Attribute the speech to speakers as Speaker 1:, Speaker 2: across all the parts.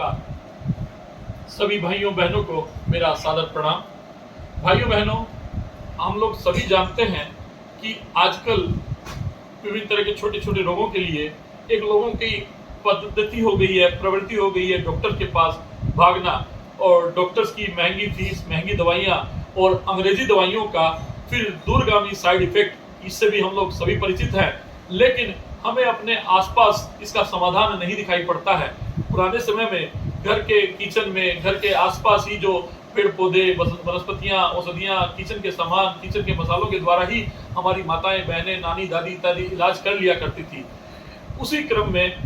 Speaker 1: नमस्कार। सभी भाइयों बहनों को मेरा सादर प्रणाम। भाइयों बहनों, हम लोग सभी जानते हैं कि आजकल विभिन्न तरह के छोटे छोटे रोगों के लिए एक लोगों की पद्धति हो गई है, प्रवृत्ति हो गई है डॉक्टर के पास भागना, और डॉक्टर्स की महंगी फीस, महंगी दवाइयाँ और अंग्रेजी दवाइयों का फिर दूरगामी साइड इफेक्ट, इससे भी हम लोग सभी परिचित हैं। लेकिन हमें अपने आसपास इसका समाधान नहीं दिखाई पड़ता है। पुराने समय में घर के किचन में, घर के आसपास ही जो पेड़ पौधे, वनस्पतियां, औषधियां, किचन के सामान, किचन के मसालों के द्वारा ही हमारी माताएं, बहनें, नानी, दादी इत्यादि इलाज कर लिया करती थी। उसी क्रम में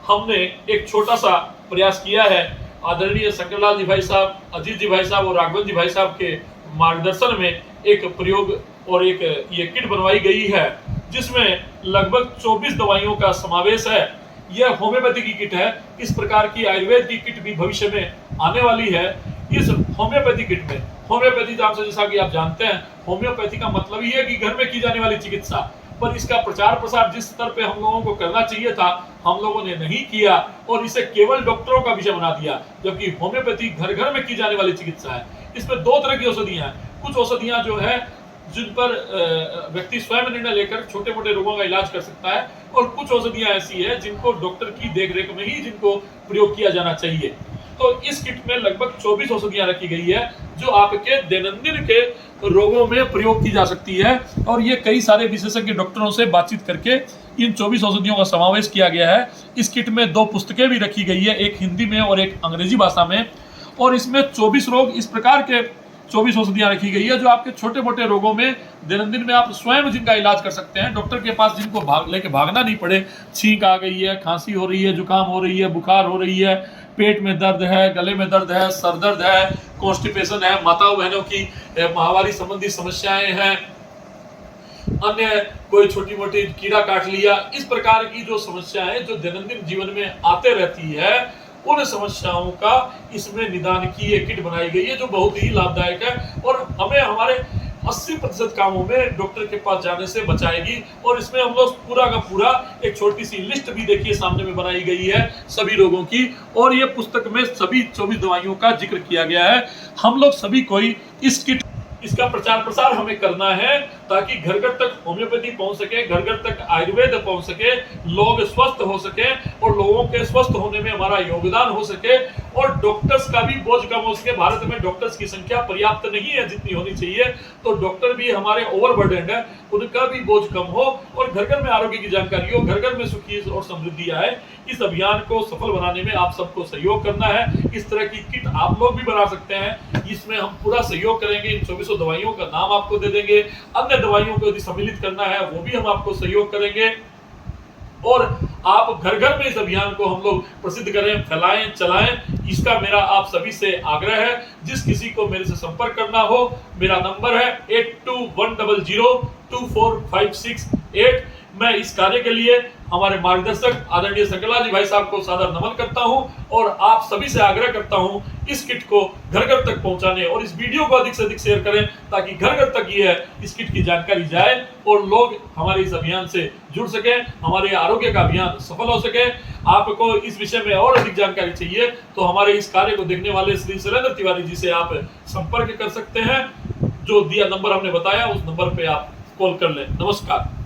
Speaker 1: हमने एक छोटा सा प्रयास किया है। आदरणीय शंकरलाल जी भाई साहब, अजीत जी भाई साहब और राघवन जी भाई साहब के मार्गदर्शन में एक प्रयोग और एक ये किट बनवाई गई है, जिसमें लगभग 24 दवाइयों का समावेश है। यह होम्योपैथी की किट है। इस प्रकार की आयुर्वेद की किट भी भविष्य में आने वाली है। इस होम्योपैथी किट में, होम्योपैथी नाम से जैसा कि आप जानते हैं, होम्योपैथी का मतलब ही है कि घर में की जाने वाली चिकित्सा, पर इसका प्रचार प्रसार जिस स्तर पे हम लोगों को करना चाहिए था, हम लोगों ने नहीं किया और इसे केवल डॉक्टरों का विषय बना दिया, जबकि होम्योपैथी घर घर में की जाने वाली चिकित्सा है। इसमें दो तरह की औषधियां हैं। कुछ औषधियां जो है जिन पर व्यक्ति स्वयं निर्णय लेकर छोटे मोटे रोगों का इलाज कर सकता है, और कुछ औषधियां ऐसी है जिनको डॉक्टर की देखरेख में ही जिनको प्रयोग किया जाना चाहिए। तो इस किट में लगभग 24 औषधियां रखी गई है, जो आपके दैनंदिन के रोगों में प्रयोग की जा सकती है। और ये कई सारे विशेषज्ञ डॉक्टरों से बातचीत करके इन 24 औषधियों का समावेश किया गया है। इस किट में 2 पुस्तकें भी रखी गई है, एक हिंदी में और एक अंग्रेजी भाषा में। और इसमें 24 रोग, इस प्रकार के 24 औषधियां रखी गई है जो आपके छोटे मोटे रोगों में दैनंदिन में आप स्वयं जिनका इलाज कर सकते हैं, डॉक्टर के पास जिनको लेके भागना नहीं पड़े। छींक आ गई है, खांसी हो रही है, जुकाम हो रही है, बुखार हो रही है, पेट में दर्द है, गले में दर्द है, सर दर्द है, कॉन्स्टिपेशन है, माताओं बहनों की माहवारी संबंधी समस्याएं हैं, अन्य कोई छोटी मोटी कीड़ा काट लिया, इस प्रकार की जो समस्याएं जो दैनंदिन जीवन में आते रहती है, उन समस्याओं का इसमें निदान की एक किट बनाई गई है, जो बहुत ही लाभदायक है और हमें हमारे 80% कामों में डॉक्टर के पास जाने से बचाएगी। और इसमें हम लोग पूरा का पूरा एक छोटी सी लिस्ट भी देखिए सामने में बनाई गई है सभी रोगों की, और ये पुस्तक में सभी 24 दवाइयों का जिक्र किया गया है। हम लोग सभी कोई इस किट, इसका प्रचार प्रसार हमें करना है, ताकि घर घर तक होम्योपैथी पहुंच सके, घर घर तक आयुर्वेद पहुंच सके, लोग स्वस्थ हो सके और लोगों के स्वस्थ होने में हमारा योगदान हो सके, और डॉक्टर्स का भी बोझ कम हो सके। भारत में डॉक्टर्स की संख्या पर्याप्त नहीं है जितनी होनी चाहिए, तो डॉक्टर भी हमारे ओवरबर्डन है, उनका भी बोझ कम हो और घर घर में आरोग्य की जानकारी हो, घर घर में सुखी और समृद्धि आए। इस अभियान को सफल बनाने में आप सबको सहयोग करना है। इस तरह की किट आप लोग भी बना सकते हैं, इसमें हम पूरा सहयोग करेंगे। इन 24 दवाइयों का नाम आपको दे देंगे, अन्य दवाइयों को यदि सम्मिलित करना है वो भी हम आपको सहयोग करेंगे, और आप घर घर में इस अभियान को हम लोग प्रसिद्ध करें, फैलाएं, चलाएं। इसका मेरा आप सभी से आग्रह है। जिस किसी को मेरे से संपर्क करना हो, मेरा नंबर है 8210024568। मैं इस कार्य के लिए हमारे मार्गदर्शक आदरणीय शंकरलाल जी भाई साहब को सादर नमन करता हूं, और आप सभी से आग्रह करता हूं इस किट को घर घर तक पहुंचाने, और इस वीडियो को अधिक से अधिक शेयर करें, ताकि घर घर तक ये इस किट की जानकारी जाए और लोग हमारे इस अभियान से जुड़ सके, हमारे आरोग्य का अभियान सफल हो सके। आपको इस विषय में और अधिक जानकारी चाहिए तो हमारे इस कार्य को देखने वाले श्री सुरेंद्र तिवारी जी से आप संपर्क कर सकते हैं। जो दिया नंबर हमने बताया, उस नंबर पे आप कॉल कर लें। नमस्कार।